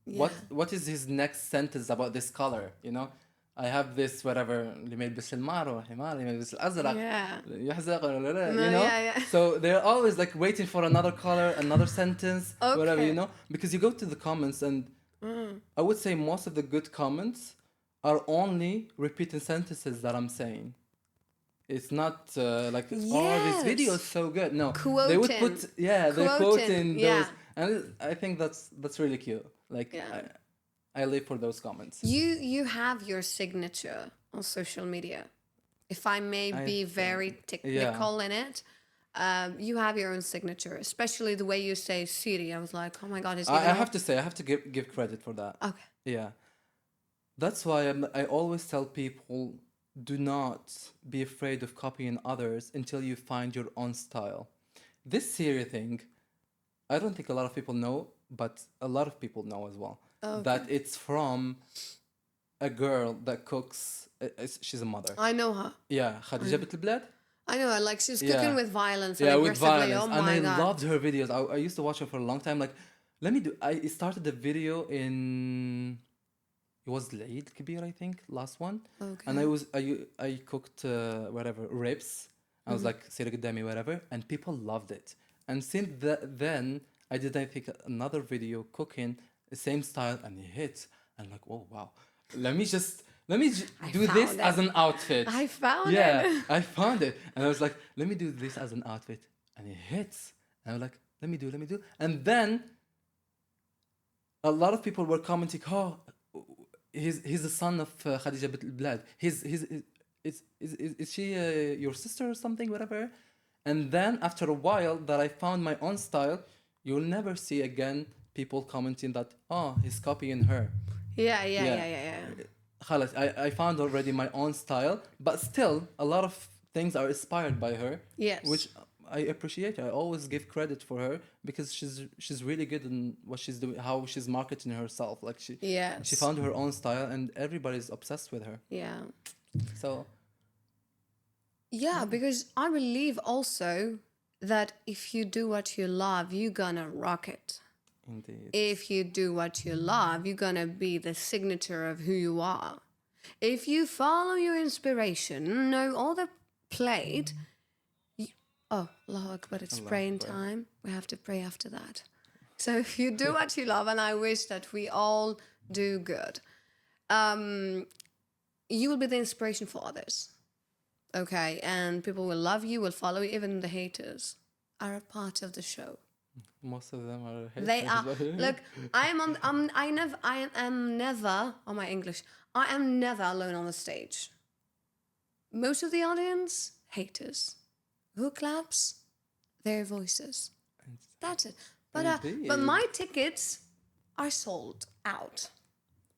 Yeah. What is his next sentence about this color? You know, I have this whatever اللي ما يلبس المار والحمار اللي ما يلبس الأزرق Yeah. يحزق ولا لا, No, you know. yeah. So they're always like waiting for another color, another sentence, whatever, you Okay. know. Because you go to the comments and Mm. I would say most of the good comments are only repeating sentences that I'm saying. It's not like oh this video is Yes. so good. No, they would Quoting. put yeah they're Quoting. quoting Yeah. those, and I think that's really cute. Like Yeah. I live for those comments. You have your signature on social media. If I may I be very think yeah. technical in it, you have your own signature, especially the way you say Siri. I was like, oh my God, it's I even more. have to say I have to give credit for that. Okay. Yeah, that's why I always tell people do not be afraid of copying others until you find your own style. This Siri thing, I don't think a lot of people know, but a lot of people know as well Okay. that it's from a girl that cooks. She's a mother. I know her. Yeah, خديجة بنت البلاد. I know her. Like she's cooking Yeah, with violence and yeah, with aggressively. Oh violence, and my I God. loved her videos. I used to watch her for a long time. Like, let me do. I started the video in. It was العيد الكبير, I think, last one, and Okay. I cooked whatever ribs. I was like سيري قدامي whatever, and people loved it. And since then, I did I think another video cooking the same style, and it hit. I'm like, oh wow, let me I do this found as it. an outfit. I found Yeah, it. I found it, and I was like, let me do this as an outfit, and it hits. And I was like, let me do, and then a lot of people were commenting, oh, he's the son of Khadija bint al-Blad. Is she your sister or something, whatever? And then after a while that I found my own style, you'll never see again people commenting that, oh, he's copying her. Yeah. Yeah. خلاص, I found already my own style, but still a lot of things are inspired by her, which Yes. I appreciate. I always give credit for her because she's really good in what she's doing, how she's marketing herself. Like she Yes. found her own style, and everybody's obsessed with her. Yeah. So Yeah, yeah, because I believe also that if you do what you love, you're gonna rock it. indeed. If you do what you love, you're gonna be the signature of who you are. If you follow your inspiration, know all the plate. Oh, Allahu Akbar, it's Allah praying Akbar. time. We have to pray after that. So if you do what you love, and I wish that we all do good, you will be the inspiration for others. Okay, and people will love you, will follow you, even the haters are a part of the show. Most of them are They haters. are. Look, I am on. I am never. Oh my English. I am never alone on the stage. Most of the audience haters. Who claps? Their voices. That's it. But my Indeed. tickets are sold out.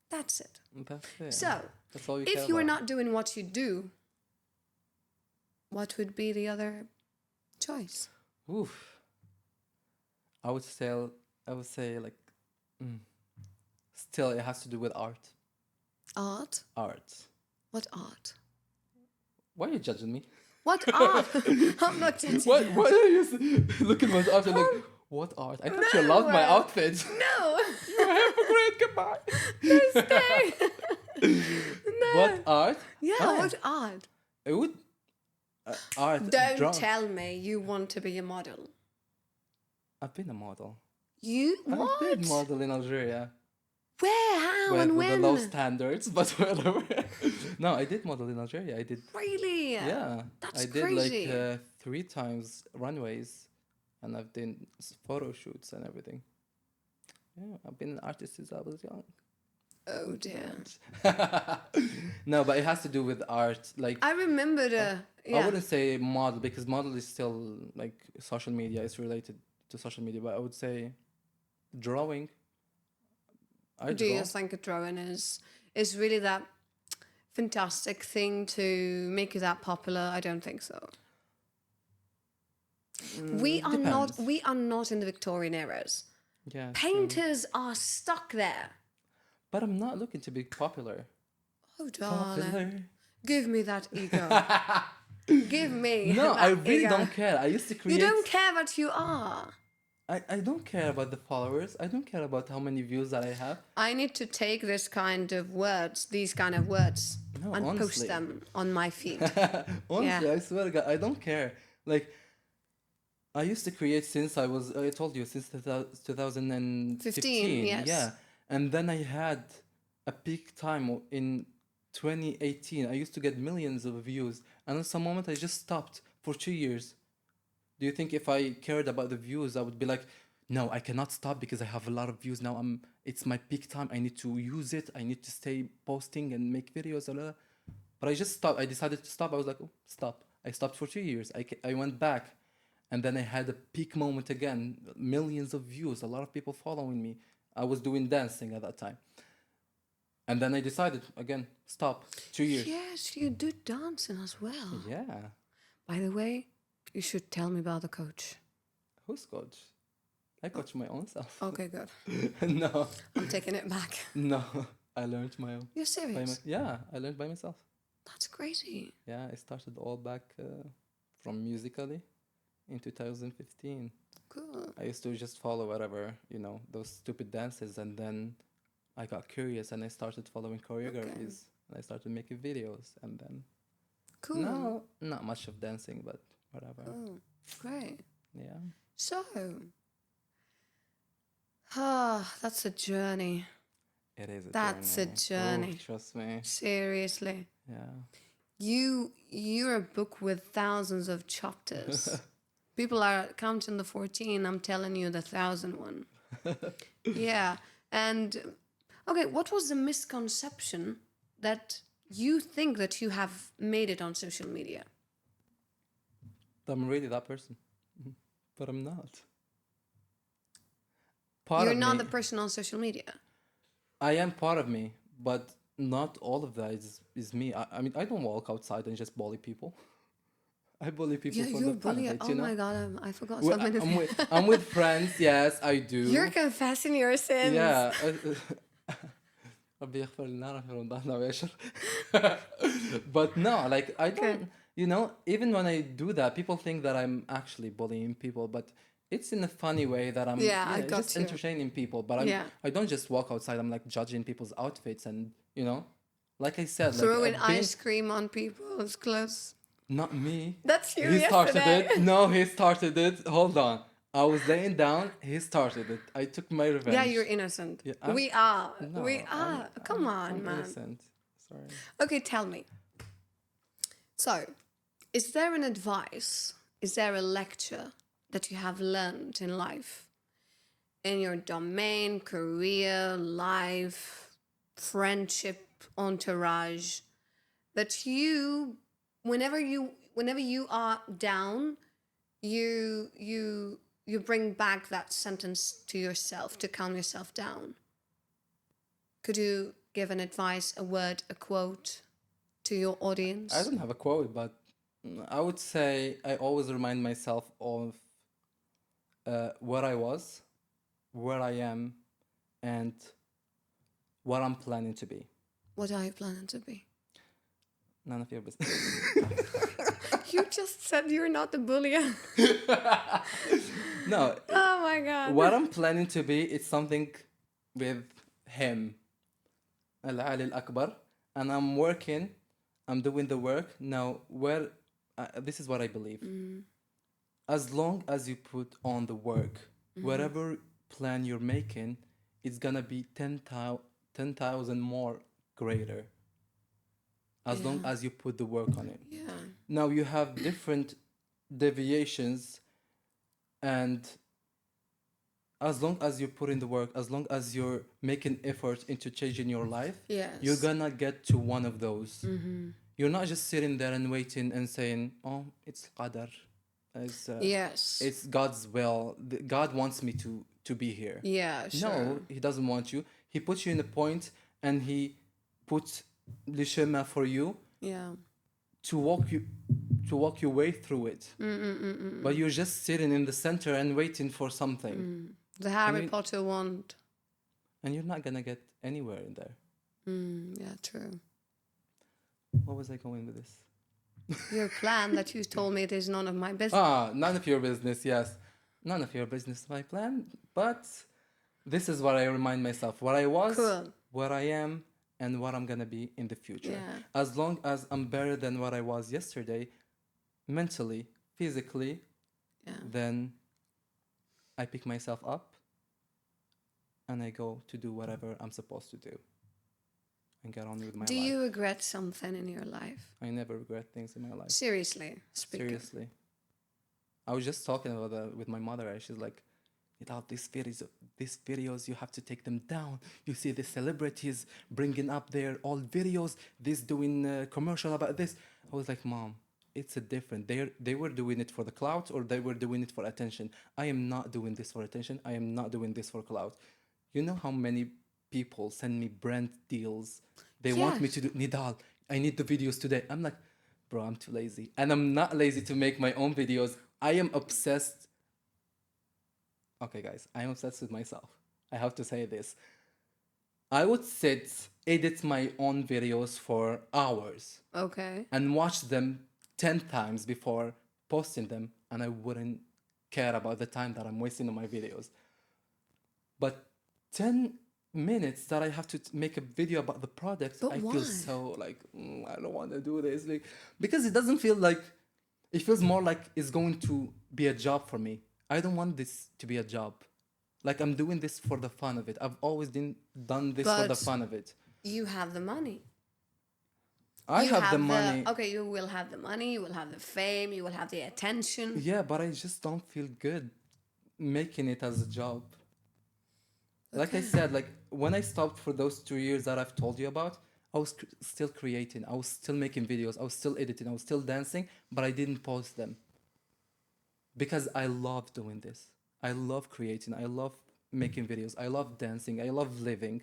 That's it. That's it. So, That's all you care if you were about. not doing what you do, what would be the other choice? Oof. I would say, I would say like, mm, still it has to do with art. Art? Art. What art? Why are you judging me? What art? I'm not judging What? you. What are you looking at my outfit? Like, what art? I thought you loved my No. outfit. No. You're a hypocrite. Goodbye. No, stay. No. What art? Yeah, Oh, what art? it would. Art. Don't tell me you want to be a model. I've been a model. You I've been what? model in Algeria. Where? How? With, and with the when? low standards, but whatever. No, I did model in Algeria. I did. Really? Yeah, That's I did crazy. like 3 times runways, and I've done photo shoots and everything. Yeah, I've been an artist since I was young. Oh dear. No, but it has to do with art. Like I remember the I yeah. wouldn't say model because model is still like social media. It's related to social media, but I would say drawing. I Do you draw. think drawing is really that fantastic thing to make you that popular? I don't think so. We are not. Depends. We are not in the Victorian eras. Yeah, true. Painters are stuck there. But I'm not looking to be popular. Oh, darling, Popular. give me that ego. Give me. No, that I really ego. don't care. I used to You create. don't care what you are. I don't care about the followers. I don't care about how many views that I have. I need to take this kind of words, these kind of words, No, and post honestly. them on my feed. Honestly, Yeah. I swear to God, I don't care. Like, I used to create since I told you, since 2015. 15, yes. Yeah. And then I had a peak time in 2018. I used to get millions of views. And at some moment, I just stopped for 2 years. Do you think if I cared about the views, I would be like, no, I cannot stop because I have a lot of views now. It's my peak time. I need to use it. I need to stay posting and make videos. Blah, blah. But I just stopped. I decided to stop. I was like, oh, stop. I stopped for 2 years. I went back. And then I had a peak moment again. Millions of views. A lot of people following me. I was doing dancing at that time. And then I decided, again, stop. 2 years. Yes, you do dancing as well. Yeah. By the way, you should tell me about the coach. Who's coach? I coach my own self. Okay, good. No. I'm taking it back. No. I learned my own. You're serious? Yeah, I learned by myself. That's crazy. Yeah, I started all back from Musically in 2015. Cool. I used to just follow whatever, those stupid dances, and then I got curious and I started following choreographies and I started making videos, and then Cool. no, not much of dancing, but whatever. Oh, great. Yeah. So, that's a journey. It is a That's journey. a journey. Oh, trust me. Seriously. Yeah. You're a book with thousands of chapters. People are counting the 14. I'm telling you the 1,000 one. Yeah. And okay, what was the misconception that you think that you have made it on social media? I'm really that person. But I'm not. You're not the person on social media. I am part of me, but not all of that is me. I mean, I don't walk outside and just bully people. I bully people Yeah, from you're the planet, bullying. Oh my God, I forgot Well, so many I'm with friends, yes, I do. You're confessing your sins. Yeah. ربي يغفر لنا في رمضان ويشر. But no, like I don't, even when I do that, people think that I'm actually bullying people, but it's in a funny way that I'm I got just you. entertaining people. But I don't just walk outside. I'm like judging people's outfits and like I said, Throwing like ice cream on people's clothes. not me. That's you He started yesterday. it. No, he started it. Hold on. I was laying down. He started it. I took my revenge. Yeah, you're innocent. Yeah, we are. No, we are. Come on, I'm man. innocent. Sorry. Okay, tell me. So, is there an advice? Is there a lecture that you have learned in life in your domain, career, life, friendship, entourage, that you, whenever you are down, you bring back that sentence to yourself to calm yourself down. Could you give an advice, a word, a quote to your I audience? don't have a quote, but I would say I always remind myself of where I was, where I am, and what I'm planning to be. What are you planning to be? None of your business. You just said you're not the bully. No, Oh my god. what I'm planning to be is something with him, Al-Ali Al-Akbar, and I'm working, I'm doing the work. Now, this is what I believe. As long as you put on the work, whatever plan you're making, it's gonna be 10,000 more greater. As long Yeah. as you put the work on it. Yeah. Now you have different deviations, and as long as you put in the work, as long as you're making effort into changing your life, you're Yes. gonna get to one of those. You're not just sitting there and waiting and saying, "Oh, it's qadar, Yes. it's God's will. God wants me to be here." Yeah, No, sure. He doesn't want you. He puts you in a point, and He puts the shema for you Yeah. to walk your way through it. But you're just sitting in the center and waiting for something, The and Harry you Potter wand. and you're not gonna get anywhere in there. Yeah, true. What was I going with this? Your plan that you told me it is none of my business. None of your business. Yes, none of your business. My plan, but this is what I remind myself: what I was, Cool. what I am, and what I'm gonna be in the future. Yeah. As long as I'm better than what I was yesterday, mentally, physically, Yeah. then I pick myself up and I go to do whatever I'm supposed to do and get on with my Do life. you regret something in your life? I never regret things in my life. Seriously speaking. Seriously. I was just talking about that with my mother. And she's like, without these videos, you have to take them down. You see the celebrities bringing up their old videos, this doing a commercial about this. I was like, Mom, it's a different. They were doing it for the clout, or they were doing it for attention. I am not doing this for attention. I am not doing this for clout. You know how many people send me brand deals? They want me Yes. to do Nidal. I need the videos today. I'm like, bro, I'm too lazy. And I'm not lazy to make my own videos. I am obsessed. Okay, guys, I am obsessed with myself. I have to say this. I would edit my own videos for hours Okay. and watch them 10 times before posting them, and I wouldn't care about the time that I'm wasting on my videos. But 10 minutes that I have to make a video about the product, But I why? feel so like, I don't want to do this. Like, because it doesn't feel like, it feels more like it's going to be a job for me. I don't want this to be a job. Like, I'm doing this for the fun of it. I've always done this for the But fun of it. you have the money. I You have the have money. okay, you will have the money, you will have the fame, you will have the attention. Yeah, but I just don't feel good making it as a job. Like I Okay. said, like when I stopped for those 2 years that I've told you about, I was still creating. I was still making videos. I was still editing. I was still dancing, but I didn't post them because I love doing this. I love creating. I love making videos. I love dancing. I love living.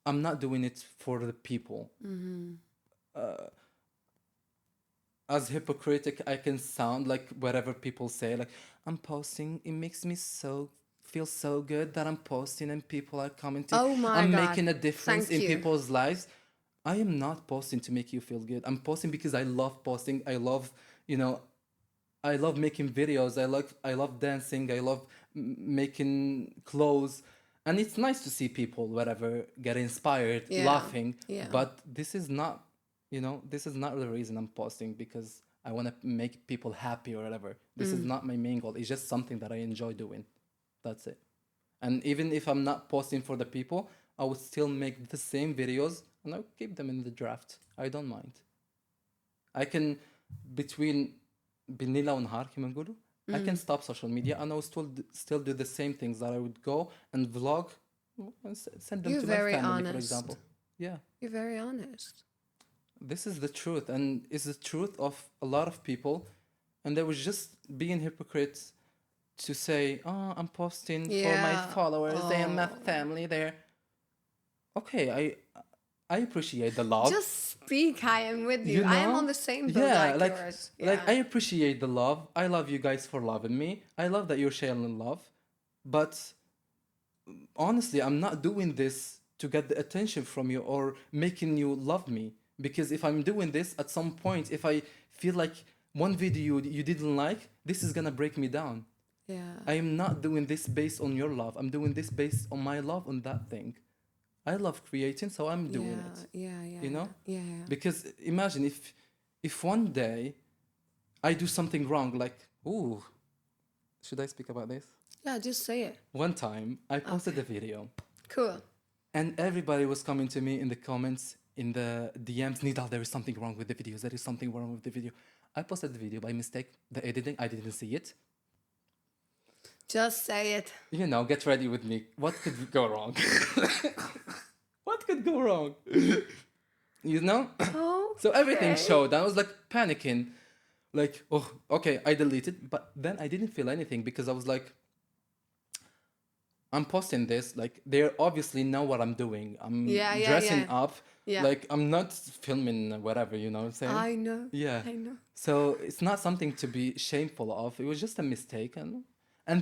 I'm not doing it for the people. As hypocritic I can sound, like whatever people say, like I'm posting, it makes me so feel so good that I'm posting and people are commenting. Oh my I'm God. making a difference Thank in you. people's lives. I am not posting to make you feel good. I'm posting because I love posting. I love, I love making videos. I love dancing. I love making clothes. And it's nice to see people, whatever, get inspired, Yeah. laughing. Yeah. But this is not, this is not the reason I'm posting because I want to make people happy or whatever. This is not my main goal. It's just something that I enjoy doing. That's it. And even if I'm not posting for the people, I would still make the same videos and I'll keep them in the draft. I don't mind. I can, between بالليلة ونهار كما نقولوا, I can stop social media and I will still do the same things that I would go and vlog and send them You're to my very family, for honest. example. Yeah, You're very honest. this is the truth, and it's the truth of a lot of people, and they was just being hypocrites to say, "Oh, I'm posting for my Yeah. followers and my Oh. family." There, okay, I appreciate the love. Just speak. I am with you. You I am know, on the same boat yeah, like like yours. like Yeah. I appreciate the love. I love you guys for loving me. I love that you're sharing love, but honestly, I'm not doing this to get the attention from you or making you love me. Because if I'm doing this, at some point, if I feel like one video you didn't like, this is gonna break me down. Yeah. I am not doing this based on your love. I'm doing this based on my love on that thing. I love creating, so I'm doing Yeah. it. Yeah. Yeah. You know? Yeah. Yeah. Because imagine if one day I do something wrong, like, ooh, should I speak about this? Yeah. Just say it. One time I posted a video Cool. and everybody was coming to me in the comments, in the DMs, Nidal, there is something wrong with the videos. There is something wrong with the video. I posted the video by mistake. The editing, I didn't see it. Just say it. You know, get ready with me. What could go wrong? What could go wrong? You know? Oh. So everything showed. I was like panicking. Like, oh, okay, I deleted. But then I didn't feel anything because I was like, I'm posting this. Like, they obviously know what I'm doing. I'm Yeah. Yeah. dressing Yeah. up. Yeah. Like, I'm not filming whatever, you know what I'm saying? I know. Yeah. I know. So it's not something to be shameful of. It was just a mistake, and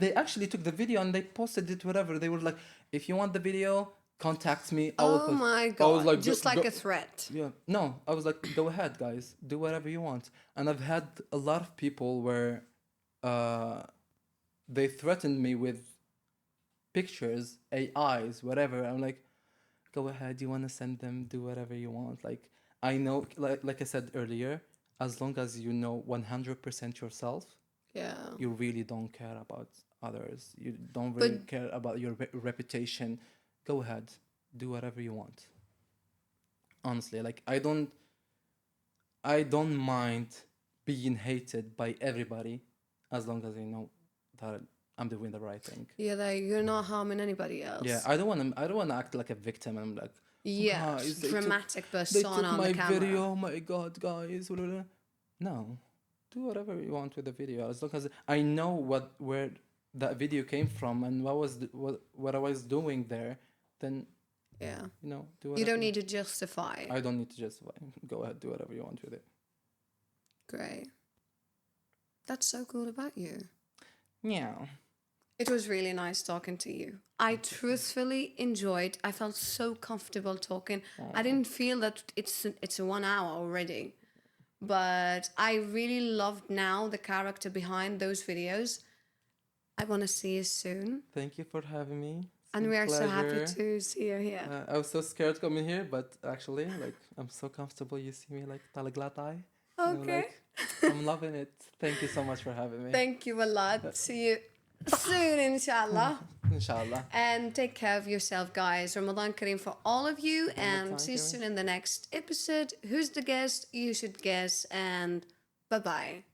they actually took the video and they posted it whatever. They were like, if you want the video, contact me. I will Oh post. my I god. was like, Just go, like go. a threat. Yeah. No, I was like, go ahead, guys. Do whatever you want. And I've had a lot of people where they threatened me with pictures, AIs, whatever. I'm like, go ahead. You want to send them? Do whatever you want. Like, I know, like I said earlier, as long as you know 100% yourself, Yeah. you really don't care about others. You don't But really care about your reputation. Go ahead. Do whatever you want. Honestly, like I don't mind being hated by everybody as long as I know that I'm doing the right thing. yeah, like you're not harming anybody Yeah, else. I don't want to act like a victim. I'm like, Yeah. guys, Dramatic they persona took on my the camera. video. Oh my god, guys. Blah, blah, blah. No, do whatever you want with the video as long as I know where that video came from and what I was doing there. Then Yeah. you know, do You whatever. don't need to justify. I don't need to justify. Go ahead, do whatever you want with it. Great. That's so cool about you. Yeah. It was really nice talking to you. I truthfully enjoyed. I felt so comfortable talking. I didn't feel that it's a 1 hour already. But I really loved now the character behind those videos. I want to see you soon. Thank you for having me. It's And been we a are so happy pleasure. to see you here. I was so scared coming here, but actually, like, I'm so comfortable. You see me like talaglatai. Okay. I'm loving it. Thank you so much for having me. Thank you a lot. See you soon, inshallah. Inshallah. And take care of yourself, guys. Ramadan Kareem for all of you. And see you soon in the next episode. Who's the guest? You should guess. And bye-bye.